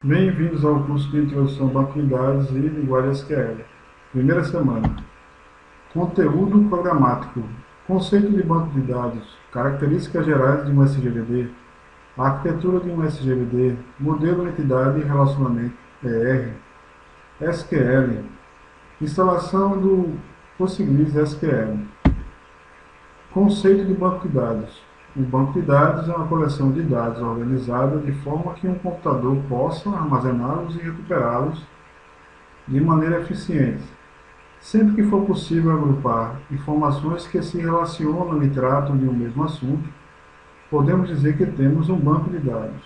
Bem-vindos ao curso de Introdução a Banco de Dados e Linguagem SQL. Primeira semana. Conteúdo programático. Conceito de banco de dados. Características gerais de um SGBD. Arquitetura de um SGBD. Modelo Entidade e Relacionamento ER. SQL. Instalação do Postgres SQL. Conceito de banco de dados. Um banco de dados é uma coleção de dados organizada de forma que um computador possa armazená-los e recuperá-los de maneira eficiente. Sempre que for possível agrupar informações que se relacionam e tratam de um mesmo assunto, podemos dizer que temos um banco de dados.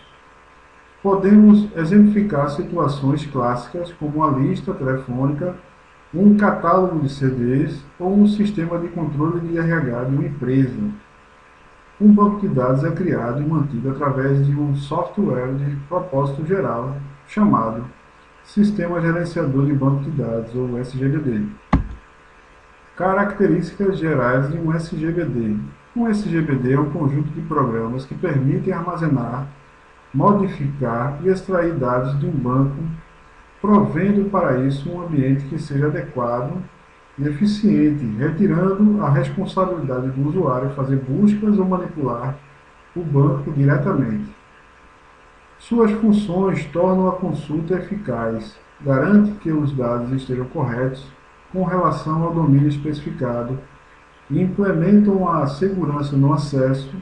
Podemos exemplificar situações clássicas como uma lista telefônica, um catálogo de CDs ou um sistema de controle de RH de uma empresa. Um banco de dados é criado e mantido através de um software de propósito geral chamado Sistema Gerenciador de Banco de Dados, ou SGBD. Características gerais de um SGBD. Um SGBD é um conjunto de programas que permitem armazenar, modificar e extrair dados de um banco, provendo para isso um ambiente que seja adequado e eficiente, retirando a responsabilidade do usuário fazer buscas ou manipular o banco diretamente. Suas funções tornam a consulta eficaz, garante que os dados estejam corretos com relação ao domínio especificado e implementam a segurança no acesso,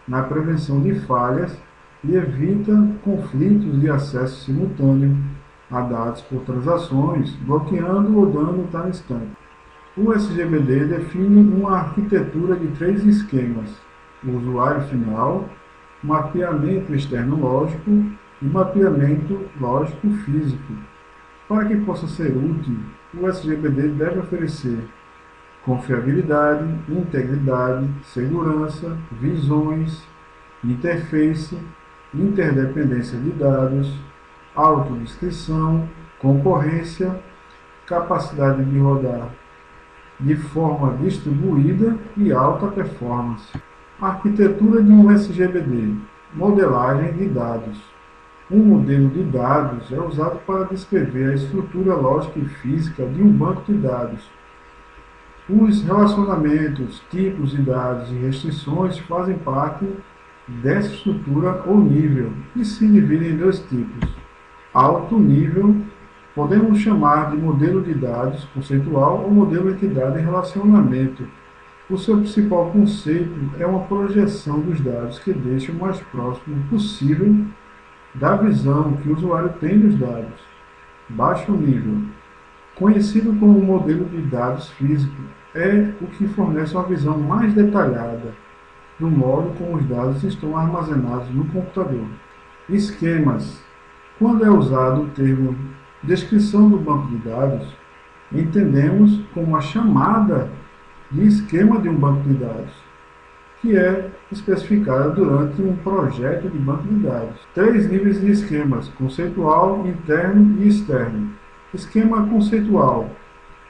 na prevenção de falhas e evita conflitos de acesso simultâneo a dados por transações, bloqueando ou dando timestamp. O SGBD define uma arquitetura de três esquemas: o usuário final, mapeamento externo lógico e mapeamento lógico físico. Para que possa ser útil, o SGBD deve oferecer confiabilidade, integridade, segurança, visões, interface, interdependência de dados, autodescrição, concorrência, capacidade de rodar de forma distribuída e alta performance. Arquitetura de um SGBD. Modelagem de dados. Um modelo de dados é usado para descrever a estrutura lógica e física de um banco de dados. Os relacionamentos, tipos de dados e restrições fazem parte dessa estrutura ou nível, e se dividem em dois tipos: alto nível, podemos chamar de modelo de dados conceitual ou modelo entidade em relacionamento. O seu principal conceito é uma projeção dos dados que deixa o mais próximo possível da visão que o usuário tem dos dados. Baixo nível, conhecido como modelo de dados físico, é o que fornece uma visão mais detalhada do modo como os dados estão armazenados no computador. Esquemas. Quando é usado o termo descrição do banco de dados, entendemos como a chamada de esquema de um banco de dados, que é especificada durante um projeto de banco de dados. Três níveis de esquemas: conceitual, interno e externo. Esquema conceitual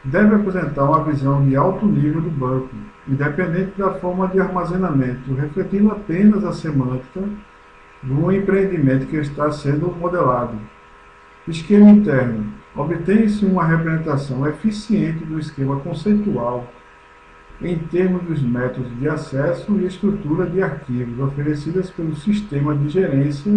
deve apresentar uma visão de alto nível do banco, independente da forma de armazenamento, refletindo apenas a semântica do empreendimento que está sendo modelado. Esquema interno. Obtém-se uma representação eficiente do esquema conceitual em termos dos métodos de acesso e estrutura de arquivos oferecidas pelo sistema de gerência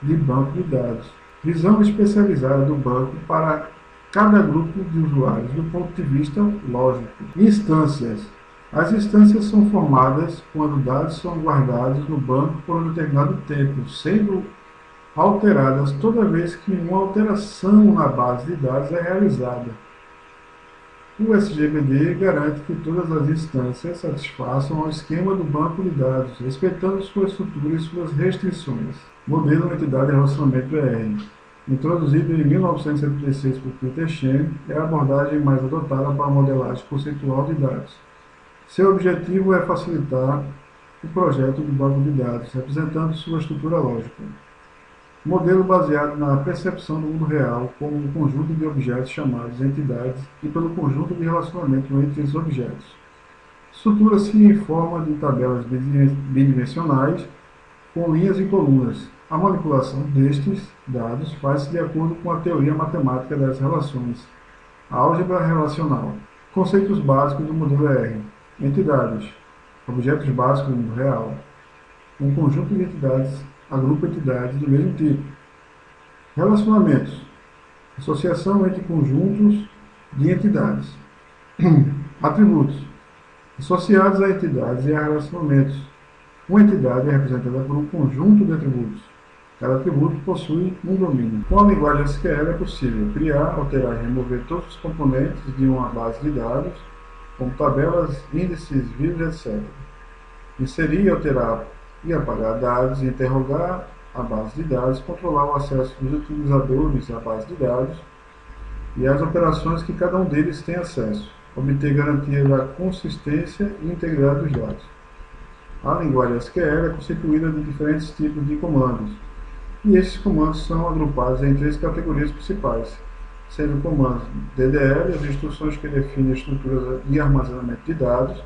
de banco de dados. Visão especializada do banco para cada grupo de usuários do ponto de vista lógico. Instâncias. As instâncias são formadas quando dados são guardados no banco por um determinado tempo, sendo alteradas toda vez que uma alteração na base de dados é realizada. O SGBD garante que todas as instâncias satisfaçam ao esquema do banco de dados, respeitando sua estrutura e suas restrições. Modelo Entidade e Relacionamento ER. Introduzido em 1976 por Peter Chen, é a abordagem mais adotada para a modelagem conceitual de dados. Seu objetivo é facilitar o projeto do banco de dados, representando sua estrutura lógica. Modelo baseado na percepção do mundo real como um conjunto de objetos chamados entidades e pelo conjunto de relacionamento entre esses objetos. Estrutura-se em forma de tabelas bidimensionais com linhas e colunas. A manipulação destes dados faz-se de acordo com a teoria matemática das relações, a álgebra relacional. Conceitos básicos do modelo R. Entidades. Objetos básicos do mundo real. Um conjunto de entidades agrupa entidades do mesmo tipo. Relacionamentos. Associação entre conjuntos de entidades. Atributos. Associados a entidades e a relacionamentos. Uma entidade é representada por um conjunto de atributos. Cada atributo possui um domínio. Com a linguagem SQL é possível criar, alterar e remover todos os componentes de uma base de dados, como tabelas, índices, vírgulas, etc. Inserir, alterar e apagar dados, interrogar a base de dados, controlar o acesso dos utilizadores à base de dados e as operações que cada um deles tem acesso, obter garantia da consistência e integridade dos dados. A linguagem SQL é constituída de diferentes tipos de comandos, e esses comandos são agrupados em 3 categorias principais, sendo comandos DDL, as instruções que definem a estrutura e armazenamento de dados,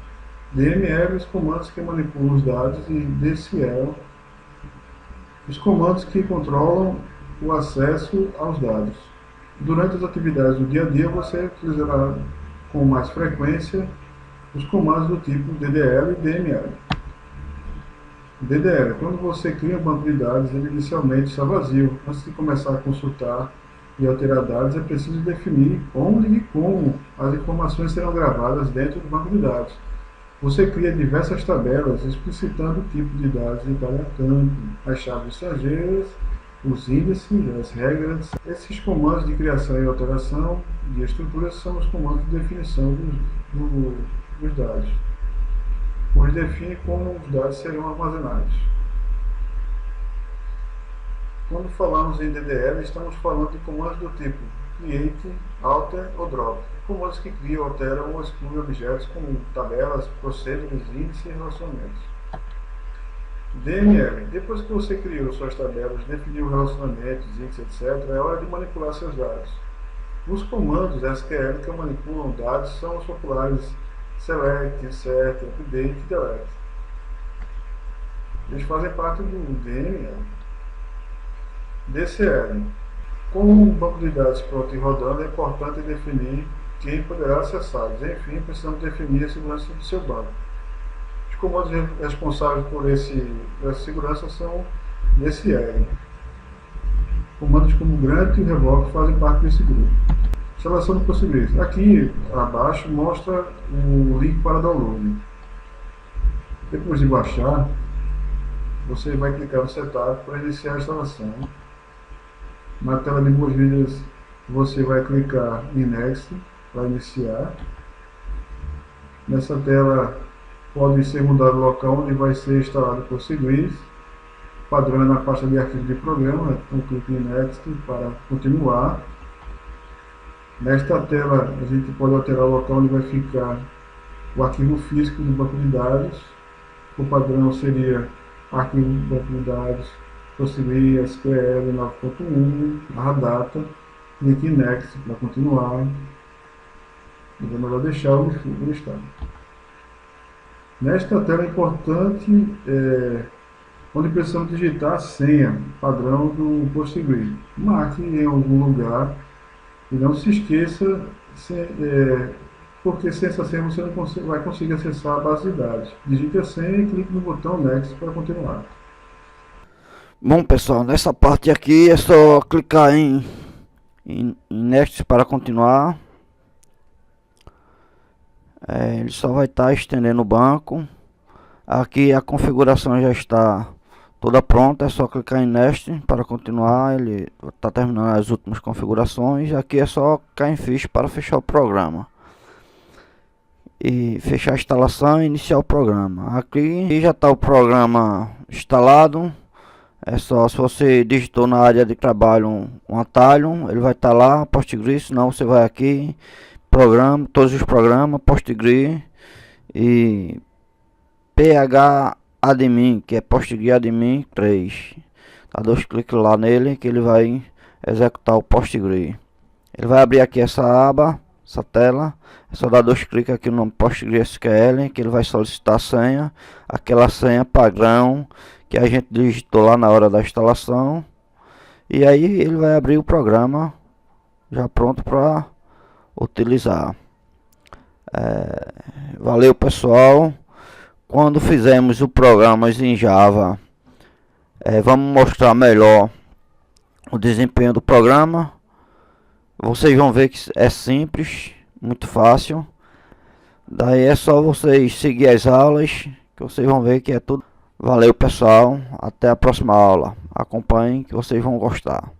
DML, os comandos que manipulam os dados, e DCL, os comandos que controlam o acesso aos dados. Durante as atividades do dia a dia, você utilizará com mais frequência os comandos do tipo DDL e DML. DDL, quando você cria um banco de dados, ele inicialmente está vazio. Antes de começar a consultar e alterar dados, é preciso definir onde e como as informações serão gravadas dentro do banco de dados. Você cria diversas tabelas explicitando o tipo de dados em cada campo, as chaves estrangeiras, os índices, as regras. Esses comandos de criação e alteração de estruturas são os comandos de definição dos dados, pois define como os dados serão armazenados. Quando falamos em DDL, estamos falando de comandos do tipo create, alter ou drop, comandos que criam, alteram ou excluem objetos como tabelas, processos, índices e relacionamentos. DML. Depois que você criou suas tabelas, definiu relacionamentos, índices, etc., é hora de manipular seus dados. Os comandos SQL que manipulam dados são os populares select, insert, update e delete. Eles fazem parte do DML. DCL. Com um banco de dados pronto e rodando, é importante definir quem poderá acessá-los. Enfim, precisamos definir a segurança do seu banco. Os comandos responsáveis por essa segurança são DCL. Comandos como grant e revoke fazem parte desse grupo. Instalação do Postgres. Aqui abaixo mostra o link para download. Depois de baixar, você vai clicar no Setup para iniciar a instalação. Na tela de boas-vindas, você vai clicar em Next para iniciar. Nessa tela pode ser mudado o local onde vai ser instalado o Postgres. O padrão é na pasta de arquivo de programa, então clique em Next para continuar. Nesta tela a gente pode alterar o local onde vai ficar o arquivo físico do banco de dados. O padrão seria arquivo do banco de dados Postgres SQL 9.1/data. Clique em Next para continuar. É melhor deixar o estado. Nesta tela é importante onde precisamos digitar a senha padrão do Postgres. Marque em algum lugar e não se esqueça, porque sem essa senha você não vai conseguir acessar a base de dados. Digite a senha e clique no botão Next para continuar. Bom pessoal, nessa parte aqui é só clicar em Next para continuar. Ele só vai estar estendendo o banco. Aqui a configuração já está toda pronta, é só clicar em Next para continuar. Ele está terminando as últimas configurações. Aqui é só clicar em Finish para fechar o programa e fechar a instalação e iniciar o programa. Aqui já está o programa instalado. É só, se você digitou na área de trabalho um atalho, ele vai estar lá, Postgres. Senão você vai aqui, programa, todos os programas, Postgres e phadmin, que é Postgres Admin 3. Dá 2 cliques lá nele que ele vai executar o Postgres. Ele vai abrir aqui essa aba, essa tela. É só dar 2 cliques aqui no nome PostgreSQL, que ele vai solicitar a senha, aquela senha padrão que a gente digitou lá na hora da instalação. E aí ele vai abrir o programa já pronto para utilizar. Valeu, pessoal. Quando fizermos o programa em Java, vamos mostrar melhor o desempenho do programa. Vocês vão ver que é simples, muito fácil. Daí é só vocês seguir as aulas, que vocês vão ver que é tudo. Valeu, pessoal. Até a próxima aula. Acompanhem que vocês vão gostar.